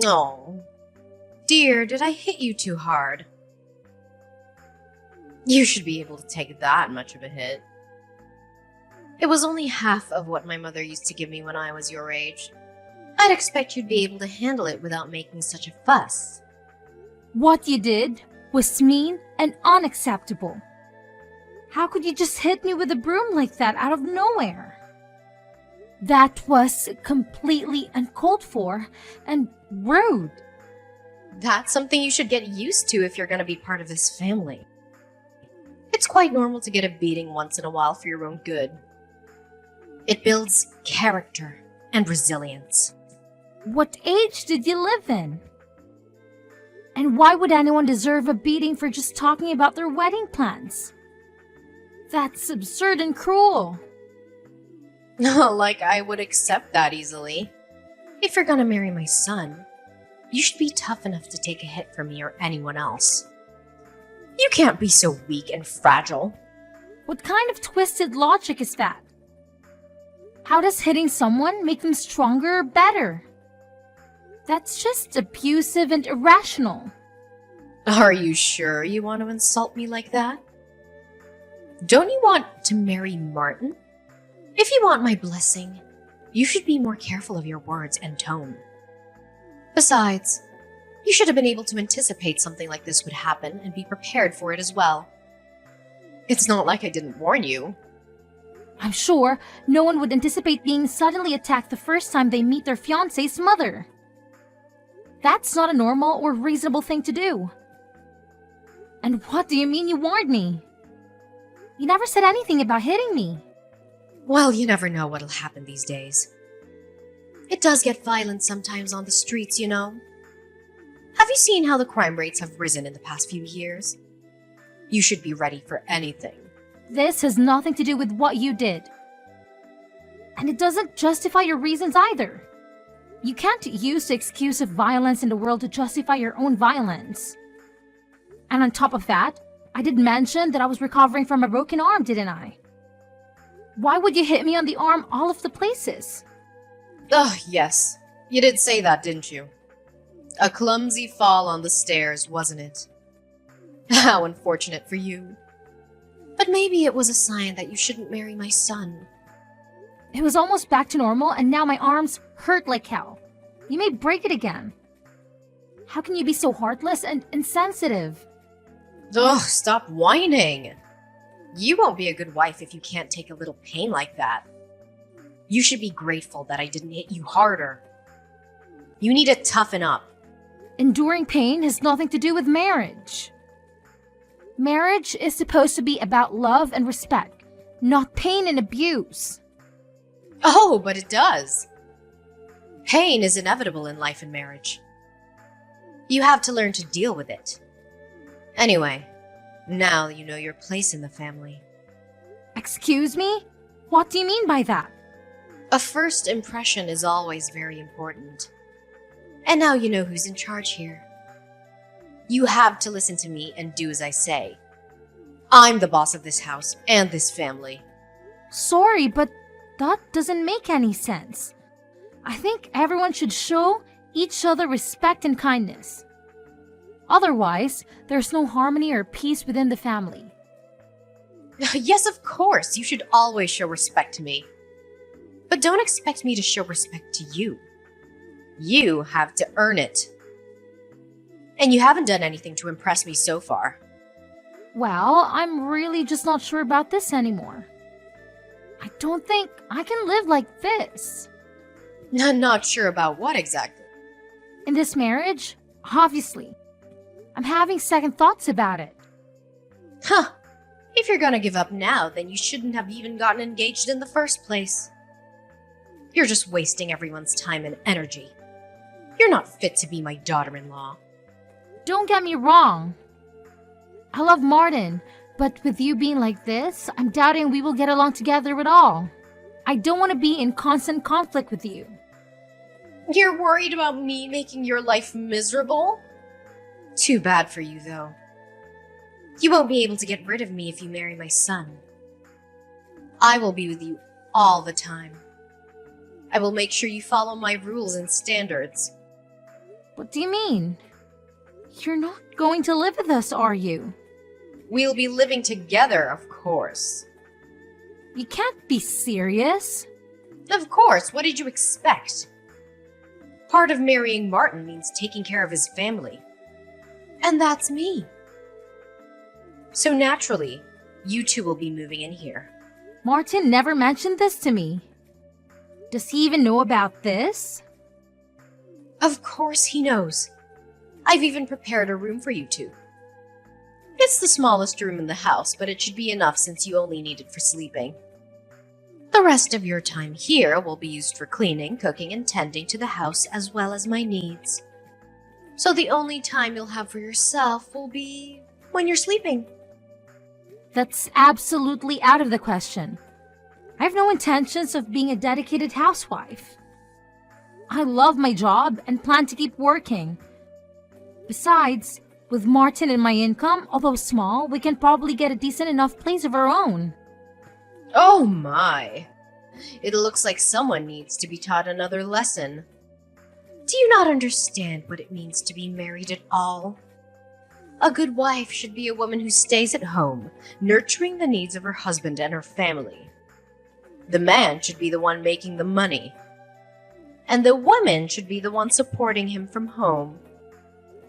Oh, dear, did I hit you too hard? You should be able to take that much of a hit. It was only half of what my mother used to give me when I was your age. I'd expect you'd be able to handle it without making such a fuss. What you did was mean and unacceptable. How could you just hit me with a broom like that out of nowhere? That was completely uncalled for and rude. That's something you should get used to if you're going to be part of this family. It's quite normal to get a beating once in a while for your own good. It builds character and resilience. What age did you live in? And why would anyone deserve a beating for just talking about their wedding plans? That's absurd and cruel. Like I would accept that easily. If you're gonna marry my son, you should be tough enough to take a hit from me or anyone else. You can't be so weak and fragile. What kind of twisted logic is that? How does hitting someone make them stronger or better? That's just abusive and irrational. Are you sure you want to insult me like that? Don't you want to marry Martin? If you want my blessing, you should be more careful of your words and tone. Besides, you should have been able to anticipate something like this would happen and be prepared for it as well. It's not like I didn't warn you. I'm sure no one would anticipate being suddenly attacked the first time they meet their fiancé's mother. That's not a normal or reasonable thing to do. And what do you mean you warned me? You never said anything about hitting me. Well, you never know what'll happen these days. It does get violent sometimes on the streets, you know. Have you seen how the crime rates have risen in the past few years? You should be ready for anything. This has nothing to do with what you did. And it doesn't justify your reasons either. You can't use the excuse of violence in the world to justify your own violence. And on top of that, I did mention that I was recovering from a broken arm, didn't I? Why would you hit me on the arm all of the places? Oh, yes. You did say that, didn't you? A clumsy fall on the stairs, wasn't it? How unfortunate for you. But maybe it was a sign that you shouldn't marry my son. It was almost back to normal and now my arms hurt like hell. You may break it again. How can you be so heartless and insensitive? Ugh, stop whining. You won't be a good wife if you can't take a little pain like that. You should be grateful that I didn't hit you harder. You need to toughen up. Enduring pain has nothing to do with marriage. Marriage is supposed to be about love and respect, not pain and abuse. Oh, but it does. Pain is inevitable in life and marriage. You have to learn to deal with it. Anyway, now you know your place in the family. Excuse me? What do you mean by that? A first impression is always very important. And now you know who's in charge here. You have to listen to me and do as I say. I'm the boss of this house and this family. Sorry, but that doesn't make any sense. I think everyone should show each other respect and kindness. Otherwise, there's no harmony or peace within the family. Yes, of course, you should always show respect to me. But don't expect me to show respect to you. You have to earn it. And you haven't done anything to impress me so far. Well, I'm really just not sure about this anymore. I don't think I can live like this. I'm not sure about what exactly. In this marriage, obviously. I'm having second thoughts about it. Huh. If you're gonna give up now, then you shouldn't have even gotten engaged in the first place. You're just wasting everyone's time and energy. You're not fit to be my daughter-in-law. Don't get me wrong. I love Martin, but with you being like this, I'm doubting we will get along together at all. I don't want to be in constant conflict with you. You're worried about me making your life miserable? Too bad for you, though. You won't be able to get rid of me if you marry my son. I will be with you all the time. I will make sure you follow my rules and standards. What do you mean? You're not going to live with us, are you? We'll be living together, of course. You can't be serious. Of course, what did you expect? Part of marrying Martin means taking care of his family. And that's me. So naturally, you two will be moving in here. Martin never mentioned this to me. Does he even know about this? Of course he knows. I've even prepared a room for you two. It's the smallest room in the house, but it should be enough since you only need it for sleeping. The rest of your time here will be used for cleaning, cooking, and tending to the house as well as my needs. So the only time you'll have for yourself will be when you're sleeping. That's absolutely out of the question. I have no intentions of being a dedicated housewife. I love my job and plan to keep working. Besides, with Martin and my income, although small, we can probably get a decent enough place of our own. Oh my! It looks like someone needs to be taught another lesson. Do you not understand what it means to be married at all? A good wife should be a woman who stays at home, nurturing the needs of her husband and her family. The man should be the one making the money, and the woman should be the one supporting him from home.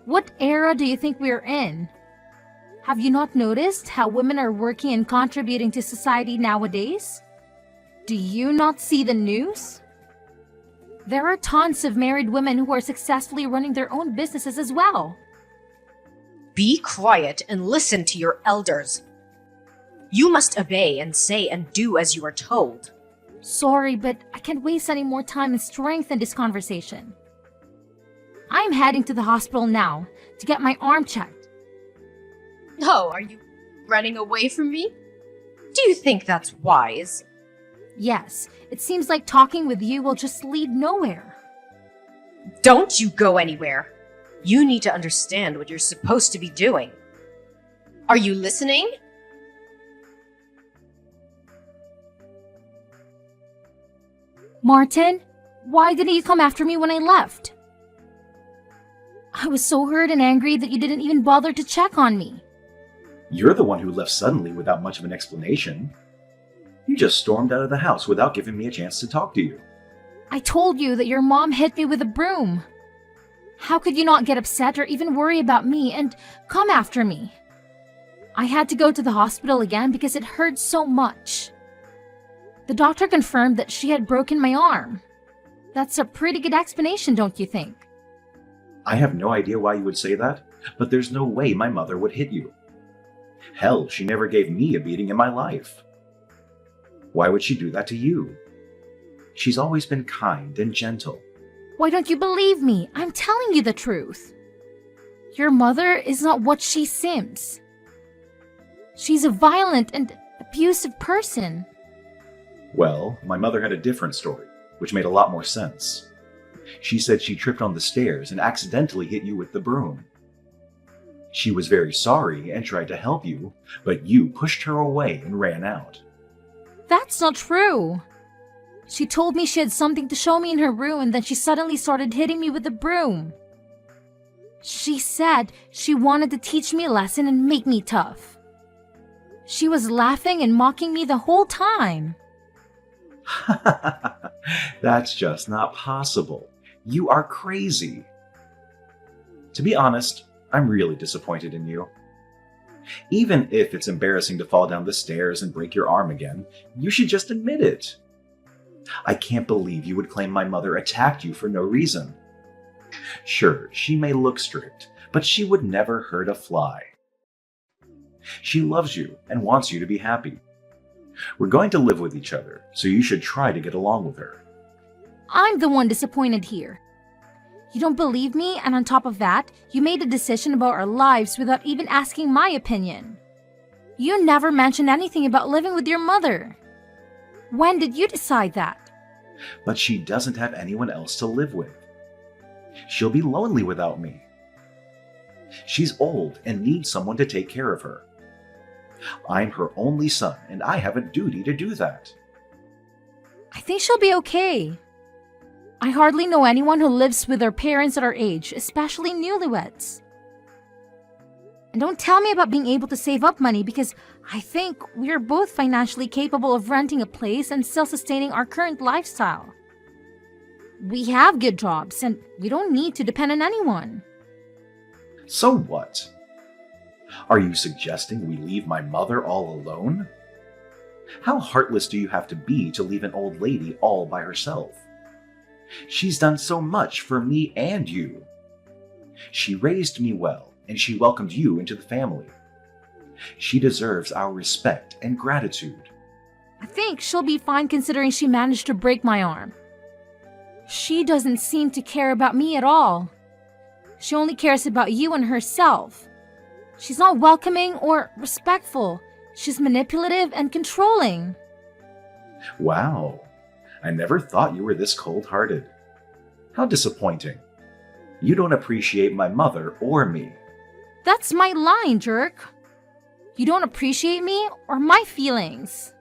What era do you think we're in? Have you not noticed how women are working and contributing to society nowadays? Do you not see the news? There are tons of married women who are successfully running their own businesses as well. Be quiet and listen to your elders. You must obey and say and do as you are told. Sorry, but I can't waste any more time and strength in this conversation. I'm heading to the hospital now to get my arm checked. Oh, are you running away from me? Do you think that's wise? Yes, it seems like talking with you will just lead nowhere. Don't you go anywhere. You need to understand what you're supposed to be doing. Are you listening? Martin, why didn't you come after me when I left? I was so hurt and angry that you didn't even bother to check on me. You're the one who left suddenly without much of an explanation. You just stormed out of the house without giving me a chance to talk to you. I told you that your mom hit me with a broom. How could you not get upset or even worry about me and come after me? I had to go to the hospital again because it hurt so much. The doctor confirmed that she had broken my arm. That's a pretty good explanation, don't you think? I have no idea why you would say that, but there's no way my mother would hit you. Hell, she never gave me a beating in my life. Why would she do that to you? She's always been kind and gentle. Why don't you believe me? I'm telling you the truth. Your mother is not what she seems. She's a violent and abusive person. Well, my mother had a different story, which made a lot more sense. She said she tripped on the stairs and accidentally hit you with the broom. She was very sorry and tried to help you, but you pushed her away and ran out. That's not true. She told me she had something to show me in her room and then she suddenly started hitting me with the broom. She said she wanted to teach me a lesson and make me tough. She was laughing and mocking me the whole time. That's just not possible. You are crazy. To be honest, I'm really disappointed in you. Even if it's embarrassing to fall down the stairs and break your arm again, you should just admit it. I can't believe you would claim my mother attacked you for no reason. Sure, she may look strict, but she would never hurt a fly. She loves you and wants you to be happy. We're going to live with each other, so you should try to get along with her. I'm the one disappointed here. You don't believe me, and on top of that, you made a decision about our lives without even asking my opinion. You never mentioned anything about living with your mother. When did you decide that? But she doesn't have anyone else to live with. She'll be lonely without me. She's old and needs someone to take care of her. I'm her only son, and I have a duty to do that. I think she'll be okay. I hardly know anyone who lives with their parents at our age, especially newlyweds. And don't tell me about being able to save up money because I think we are both financially capable of renting a place and still sustaining our current lifestyle. We have good jobs and we don't need to depend on anyone. So what? Are you suggesting we leave my mother all alone? How heartless do you have to be to leave an old lady all by herself? She's done so much for me and you. She raised me well, and she welcomed you into the family. She deserves our respect and gratitude. I think she'll be fine considering she managed to break my arm. She doesn't seem to care about me at all. She only cares about you and herself. She's not welcoming or respectful. She's manipulative and controlling. Wow, I never thought you were this cold-hearted. How disappointing. You don't appreciate my mother or me. That's my line, jerk. You don't appreciate me or my feelings.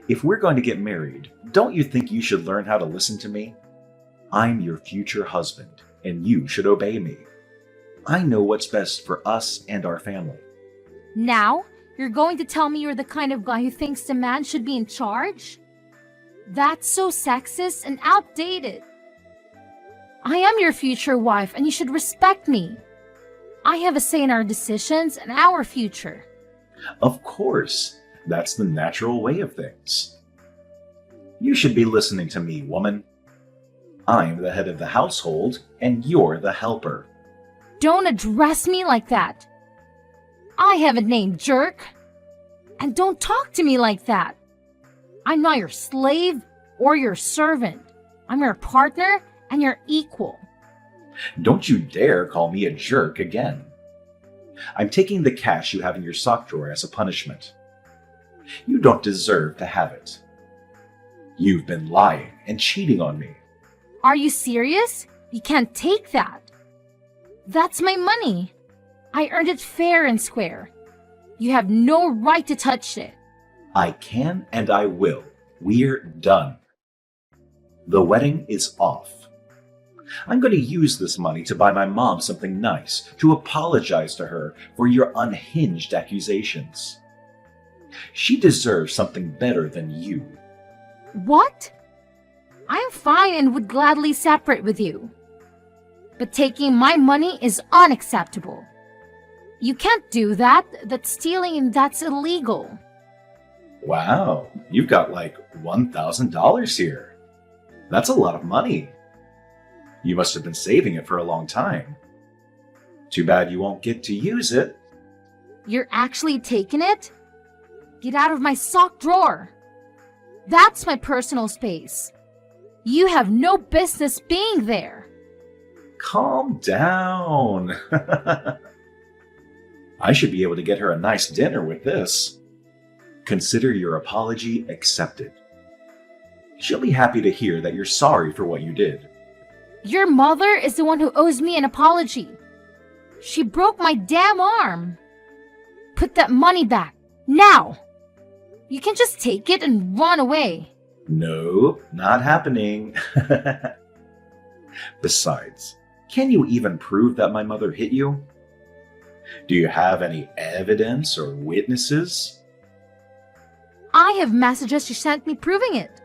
If we're going to get married, don't you think you should learn how to listen to me? I'm your future husband, and you should obey me. I know what's best for us and our family. Now, you're going to tell me you're the kind of guy who thinks the man should be in charge? That's so sexist and outdated. I am your future wife, and you should respect me. I have a say in our decisions and our future. Of course, that's the natural way of things. You should be listening to me, woman. I'm the head of the household, and you're the helper. Don't address me like that. I have a name, jerk. And don't talk to me like that. I'm not your slave or your servant. I'm your partner and your equal. Don't you dare call me a jerk again. I'm taking the cash you have in your sock drawer as a punishment. You don't deserve to have it. You've been lying and cheating on me. Are you serious? You can't take that. That's my money. I earned it fair and square. You have no right to touch it. I can and I will. We're done. The wedding is off. I'm going to use this money to buy my mom something nice, to apologize to her for your unhinged accusations. She deserves something better than you. What? I'm fine and would gladly separate with you. But taking my money is unacceptable. You can't do that. That's stealing and that's illegal. Wow, you've got like $1,000 here. That's a lot of money. You must have been saving it for a long time. Too bad you won't get to use it. You're actually taking it? Get out of my sock drawer. That's my personal space. You have no business being there. Calm down. I should be able to get her a nice dinner with this. Consider your apology accepted. She'll be happy to hear that you're sorry for what you did. Your mother is the one who owes me an apology. She broke my damn arm. Put that money back, now. You can just take it and run away. No, not happening. Besides, can you even prove that my mother hit you? Do you have any evidence or witnesses? I have messages she sent me proving it.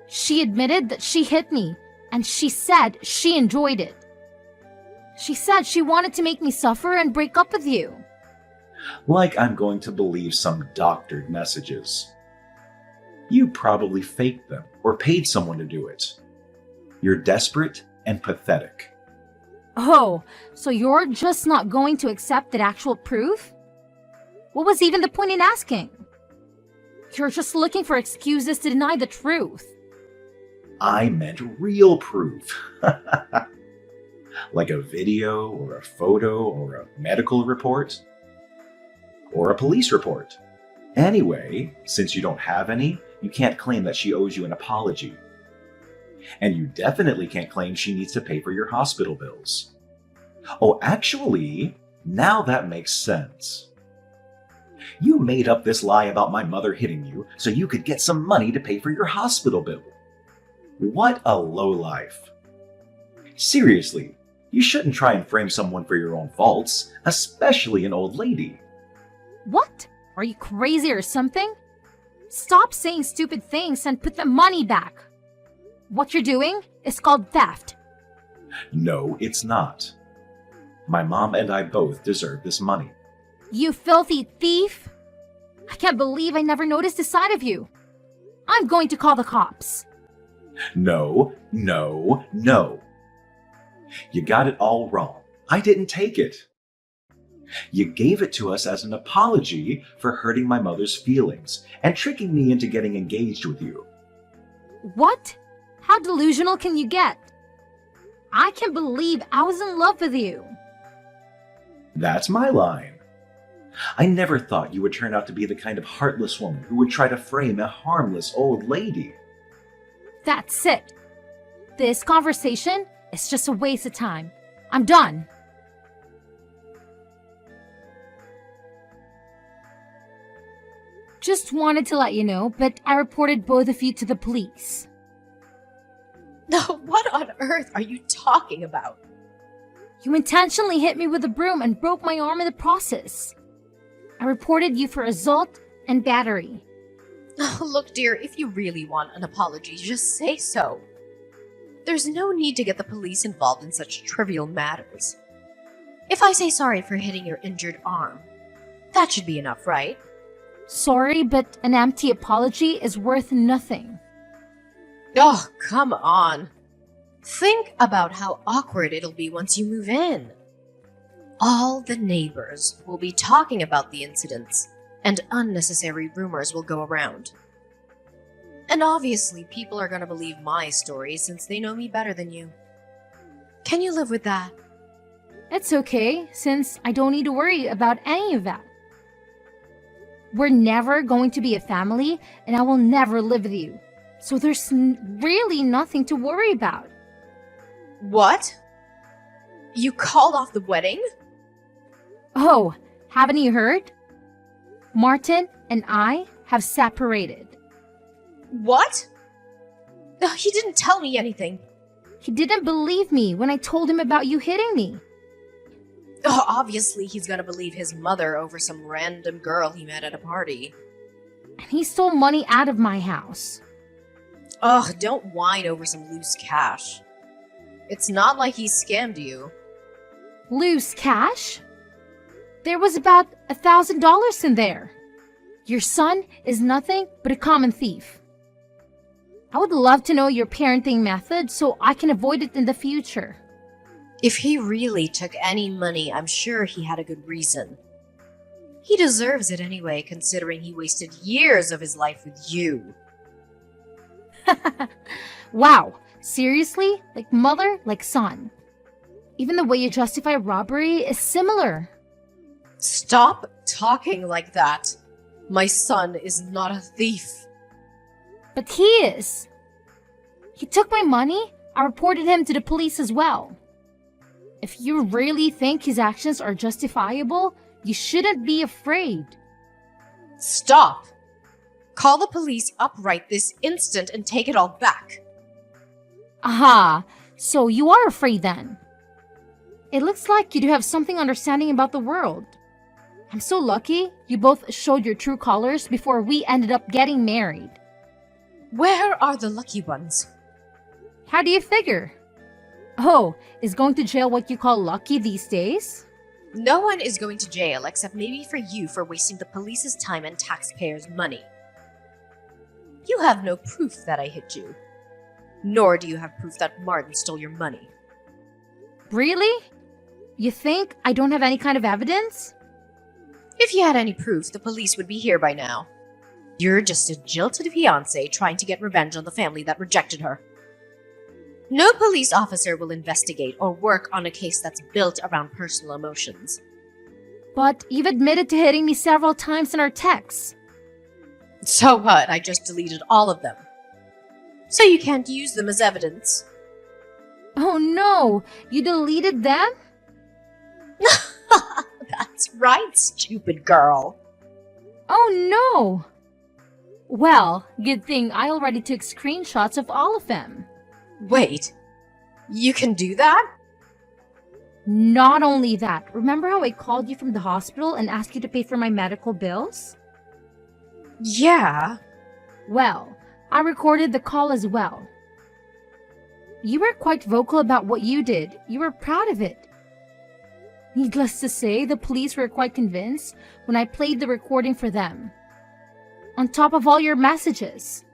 She admitted that she hit me, and she said she enjoyed it. She said she wanted to make me suffer and break up with you. Like I'm going to believe some doctored messages. You probably faked them or paid someone to do it. You're desperate and pathetic. Oh, so you're just not going to accept that actual proof? What was even the point in asking? You're just looking for excuses to deny the truth. I meant real proof. Like a video or a photo or a medical report or a police report. Anyway, since you don't have any, you can't claim that she owes you an apology. And you definitely can't claim she needs to pay for your hospital bills. Oh, actually, now that makes sense. You made up this lie about my mother hitting you so you could get some money to pay for your hospital bill. What a lowlife. Seriously, you shouldn't try and frame someone for your own faults, especially an old lady. What? Are you crazy or something? Stop saying stupid things and put the money back. What you're doing is called theft. No, it's not. My mom and I both deserve this money. You filthy thief! I can't believe I never noticed this side of you. I'm going to call the cops. No, no, no. You got it all wrong. I didn't take it. You gave it to us as an apology for hurting my mother's feelings and tricking me into getting engaged with you. What? How delusional can you get? I can't believe I was in love with you. That's my line. I never thought you would turn out to be the kind of heartless woman who would try to frame a harmless old lady. That's it. This conversation is just a waste of time. I'm done. Just wanted to let you know, but I reported both of you to the police. What on earth are you talking about? You intentionally hit me with a broom and broke my arm in the process. I reported you for assault and battery. Look, dear, if you really want an apology, just say so. There's no need to get the police involved in such trivial matters. If I say sorry for hitting your injured arm, that should be enough, right? Sorry, but an empty apology is worth nothing. Oh, come on. Think about how awkward it'll be once you move in. All the neighbors will be talking about the incidents, and unnecessary rumors will go around. And obviously, people are going to believe my story since they know me better than you. Can you live with that? It's okay, since I don't need to worry about any of that. We're never going to be a family, and I will never live with you. So there's really nothing to worry about. What? You called off the wedding? Oh, haven't you heard? Martin and I have separated. What? He didn't tell me anything. He didn't believe me when I told him about you hitting me. Obviously, he's gonna believe his mother over some random girl he met at a party. And he stole money out of my house. Don't whine over some loose cash. It's not like he scammed you. Loose cash? There was about $1,000 in there. Your son is nothing but a common thief. I would love to know your parenting method so I can avoid it in the future. If he really took any money, I'm sure he had a good reason. He deserves it anyway, considering he wasted years of his life with you. Wow, seriously? Like mother, like son. Even the way you justify robbery is similar. Stop talking like that. My son is not a thief. But he is. He took my money. I reported him to the police as well. If you really think his actions are justifiable, you shouldn't be afraid. Stop. Call the police up right this instant and take it all back. Aha, so you are afraid then. It looks like you do have something understanding about the world. I'm so lucky you both showed your true colors before we ended up getting married. Where are the lucky ones? How do you figure? Oh, is going to jail what you call lucky these days? No one is going to jail except maybe for you for wasting the police's time and taxpayers' money. You have no proof that I hit you. Nor do you have proof that Martin stole your money. Really? You think I don't have any kind of evidence? If you had any proof, the police would be here by now. You're just a jilted fiancé trying to get revenge on the family that rejected her. No police officer will investigate or work on a case that's built around personal emotions. But you've admitted to hitting me several times in our texts. So what? I just deleted all of them. So you can't use them as evidence. Oh no, you deleted them? That's right, stupid girl. Oh no! Well, good thing I already took screenshots of all of them. Wait, you can do that? Not only that, remember how I called you from the hospital and asked you to pay for my medical bills? Yeah. Well, I recorded the call as well. You were quite vocal about what you did. You were proud of it. Needless to say, the police were quite convinced when I played the recording for them. On top of all your messages.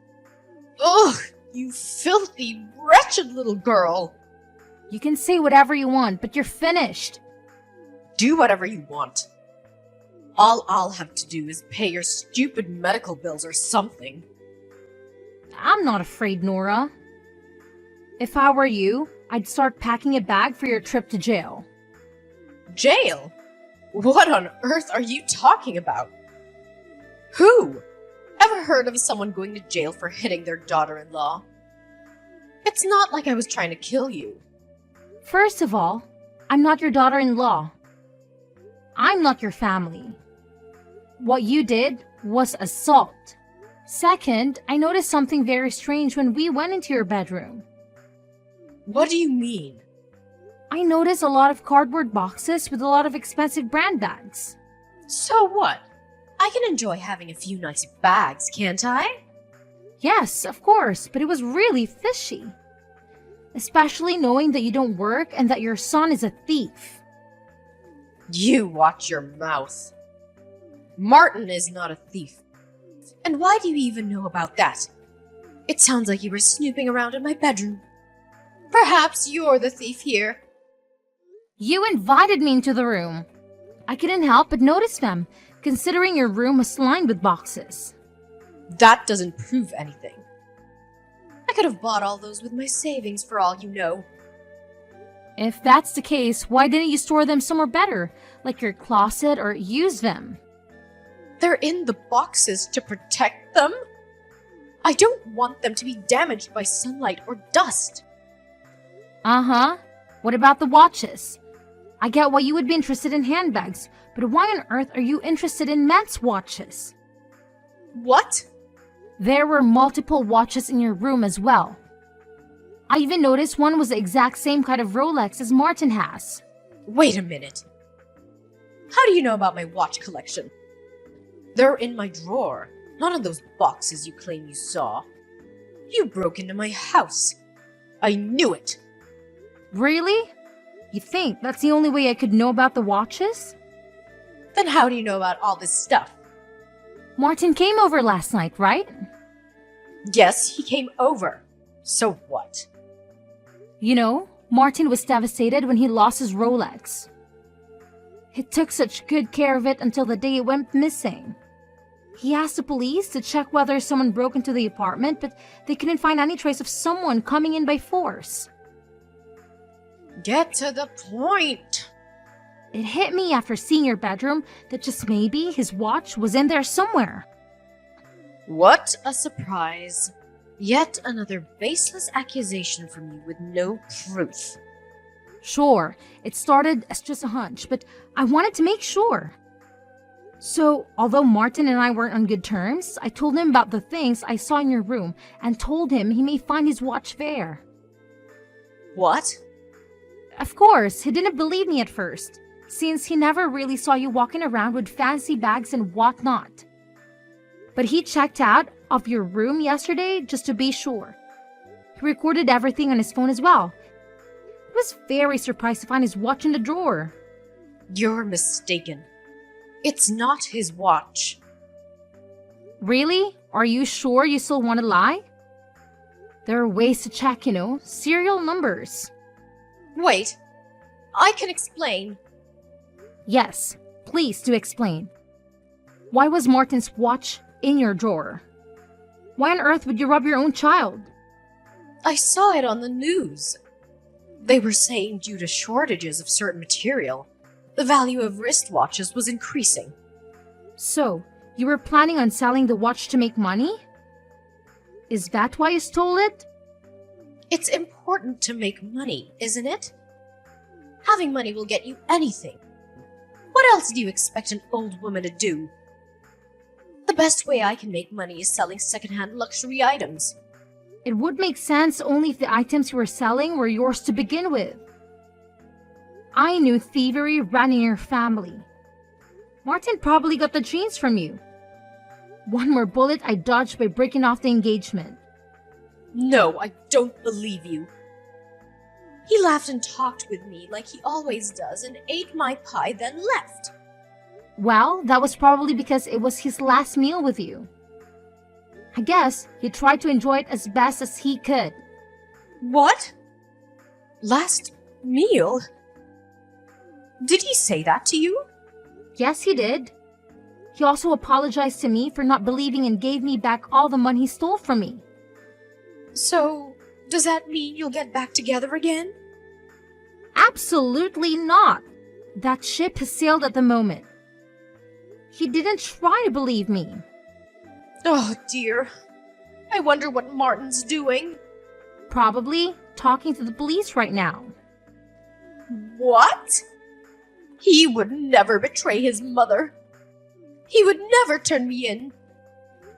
Ugh, you filthy, wretched little girl. You can say whatever you want, but you're finished. Do whatever you want. All I'll have to do is pay your stupid medical bills or something. I'm not afraid, Nora. If I were you, I'd start packing a bag for your trip to jail. Jail? What on earth are you talking about? Who? Ever heard of someone going to jail for hitting their daughter-in-law? It's not like I was trying to kill you. First of all, I'm not your daughter-in-law. I'm not your family. What you did was assault. Second, I noticed something very strange when we went into your bedroom. What do you mean? I noticed a lot of cardboard boxes with a lot of expensive brand bags. So what? I can enjoy having a few nice bags, can't I? Yes, of course, but it was really fishy. Especially knowing that you don't work and that your son is a thief. You watch your mouth. Martin is not a thief. And why do you even know about that? It sounds like you were snooping around in my bedroom. Perhaps you're the thief here. You invited me into the room. I couldn't help but notice them, considering your room was lined with boxes. That doesn't prove anything. I could have bought all those with my savings for all you know. If that's the case, why didn't you store them somewhere better, like your closet, or use them? They're in the boxes to protect them. I don't want them to be damaged by sunlight or dust. Uh-huh. What about the watches? I get why you would be interested in handbags, but why on earth are you interested in men's watches? What? There were multiple watches in your room as well. I even noticed one was the exact same kind of Rolex as Martin has. Wait a minute. How do you know about my watch collection? They're in my drawer, not in those boxes you claim you saw. You broke into my house. I knew it. Really? You think that's the only way I could know about the watches? Then how do you know about all this stuff? Martin came over last night, right? Yes, he came over. So what? You know, Martin was devastated when he lost his Rolex. He took such good care of it until the day it went missing. He asked the police to check whether someone broke into the apartment, but they couldn't find any trace of someone coming in by force. Get to the point. It hit me after seeing your bedroom that just maybe his watch was in there somewhere. What a surprise. Yet another baseless accusation from you with no proof. Sure, it started as just a hunch, but I wanted to make sure. So, although Martin and I weren't on good terms, I told him about the things I saw in your room and told him he may find his watch there. What? Of course, he didn't believe me at first, since he never really saw you walking around with fancy bags and whatnot. But he checked out of your room yesterday just to be sure. He recorded everything on his phone as well. He was very surprised to find his watch in the drawer. You're mistaken. It's not his watch. Really? Are you sure you still want to lie? There are ways to check, serial numbers. Wait, I can explain. Yes, please do explain. Why was Martin's watch in your drawer? Why on earth would you rob your own child? I saw it on the news. They were saying due to shortages of certain material, the value of wristwatches was increasing. So, you were planning on selling the watch to make money? Is that why you stole it? It's important to make money, isn't it? Having money will get you anything. What else do you expect an old woman to do? The best way I can make money is selling secondhand luxury items. It would make sense only if the items you were selling were yours to begin with. I knew thievery ran in your family. Martin probably got the genes from you. One more bullet I dodged by breaking off the engagement. No, I don't believe you. He laughed and talked with me like he always does and ate my pie, then left. Well, that was probably because it was his last meal with you. I guess he tried to enjoy it as best as he could. What? Last meal? Did he say that to you? Yes, he did. He also apologized to me for not believing and gave me back all the money he stole from me. So, does that mean you'll get back together again? Absolutely not. That ship has sailed at the moment. He didn't try to believe me. Oh dear. I wonder what Martin's doing. Probably talking to the police right now. What? He would never betray his mother. He would never turn me in.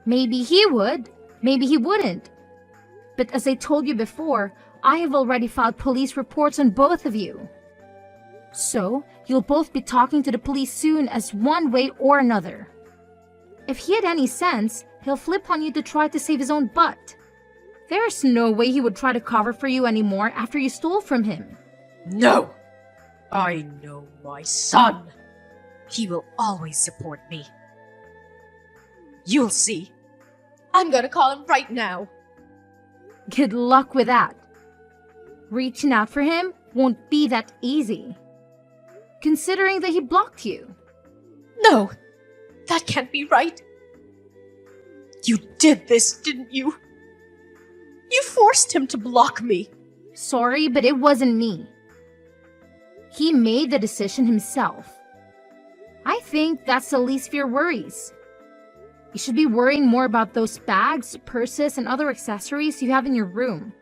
Maybe he would, maybe he wouldn't. But as I told you before, I have already filed police reports on both of you. So, you'll both be talking to the police soon as one way or another. If he had any sense, he'll flip on you to try to save his own butt. There's no way he would try to cover for you anymore after you stole from him. No! I know my son. He will always support me. You'll see. I'm gonna call him right now. Good luck with that. Reaching out for him won't be that easy, considering that he blocked you. No, that can't be right. You did this, didn't you? You forced him to block me. Sorry, but it wasn't me. He made the decision himself. I think that's the least of your worries. You should be worrying more about those bags, purses, and other accessories you have in your room.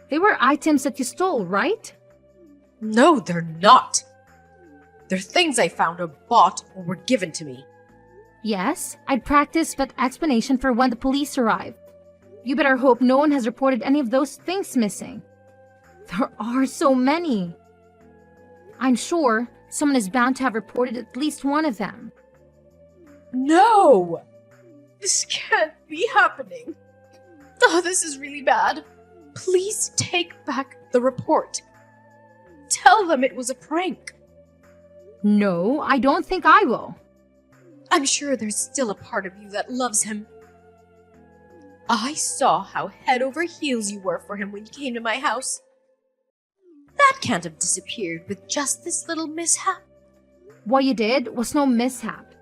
They were items that you stole, right? No, they're not. They're things I found or bought or were given to me. Yes, I'd practice that explanation for when the police arrive. You better hope no one has reported any of those things missing. There are so many. I'm sure someone is bound to have reported at least one of them. No! This can't be happening. Oh, this is really bad. Please take back the report. Tell them it was a prank. No, I don't think I will. I'm sure there's still a part of you that loves him. I saw how head over heels you were for him when you came to my house. That can't have disappeared with just this little mishap. What you did was no mishap.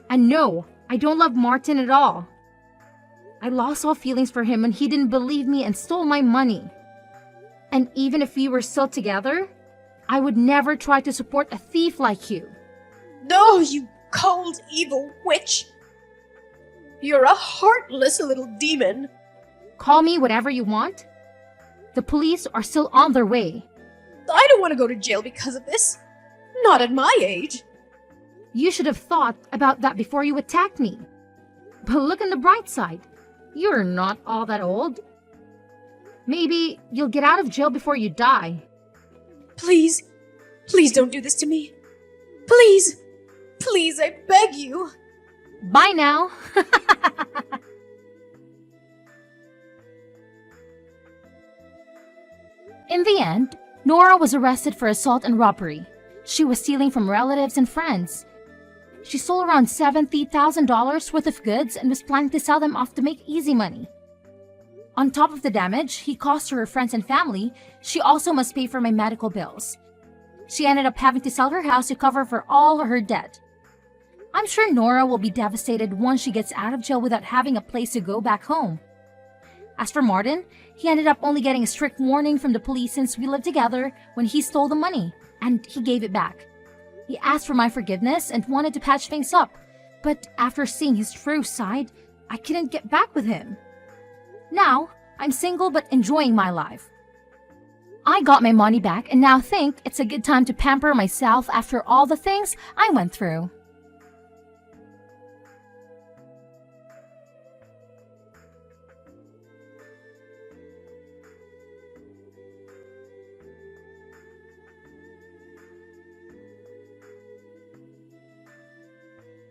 And no, I don't love Martin at all. I lost all feelings for him when he didn't believe me and stole my money. And even if we were still together, I would never try to support a thief like you. No, you cold, evil witch! You're a heartless little demon. Call me whatever you want. The police are still on their way. I don't want to go to jail because of this. Not at my age. You should have thought about that before you attacked me. But look on the bright side. You're not all that old. Maybe you'll get out of jail before you die. Please, please don't do this to me. Please, please, I beg you. Bye now. In the end, Nora was arrested for assault and robbery. She was stealing from relatives and friends. She stole around $70,000 worth of goods and was planning to sell them off to make easy money. On top of the damage he caused to her friends and family, she also must pay for my medical bills. She ended up having to sell her house to cover for all her debt. I'm sure Nora will be devastated once she gets out of jail without having a place to go back home. As for Martin, he ended up only getting a strict warning from the police since we lived together when he stole the money, and he gave it back. He asked for my forgiveness and wanted to patch things up, but after seeing his true side, I couldn't get back with him. Now, I'm single but enjoying my life. I got my money back and now think it's a good time to pamper myself after all the things I went through.